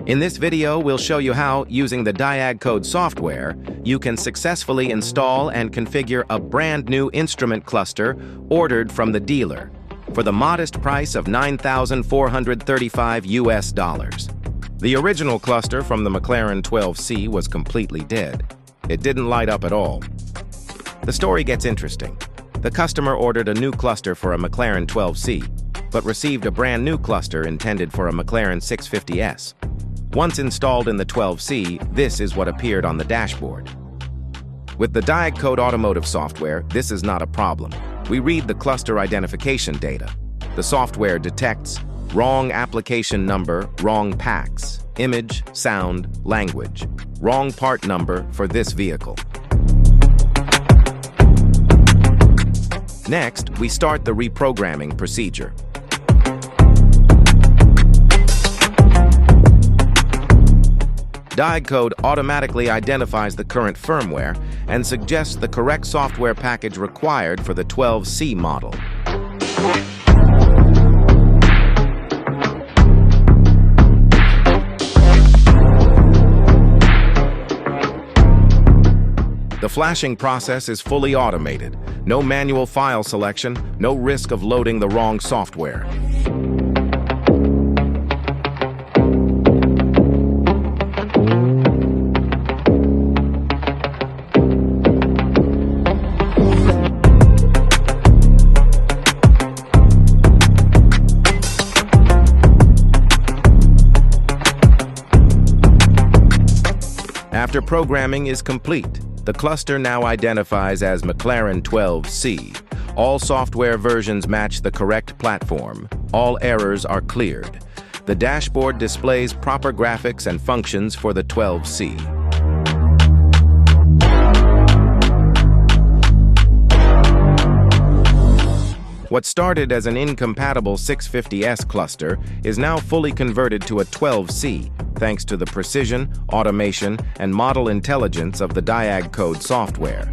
In this video, we'll show you how, using the Diagcode software, you can successfully install and configure a brand new instrument cluster ordered from the dealer for the modest price of $9,435 US. The original cluster from the McLaren 12C was completely dead. It didn't light up at all. The story gets interesting. The customer ordered a new cluster for a McLaren 12C, but received a brand new cluster intended for a McLaren 650S. Once installed in the 12C, this is what appeared on the dashboard. With the Diagcode automotive software, this is not a problem. We read the cluster identification data. The software detects wrong application number, wrong packs, image, sound, language, wrong part number for this vehicle. Next, we start the reprogramming procedure. Diagcode automatically identifies the current firmware and suggests the correct software package required for the 12C model. The flashing process is fully automated. No manual file selection, no risk of loading the wrong software. After programming is complete, the cluster now identifies as McLaren 12C. All software versions match the correct platform. All errors are cleared. The dashboard displays proper graphics and functions for the 12C. What started as an incompatible 650S cluster is now fully converted to a 12C, thanks to the precision, automation, and model intelligence of the Diagcode software.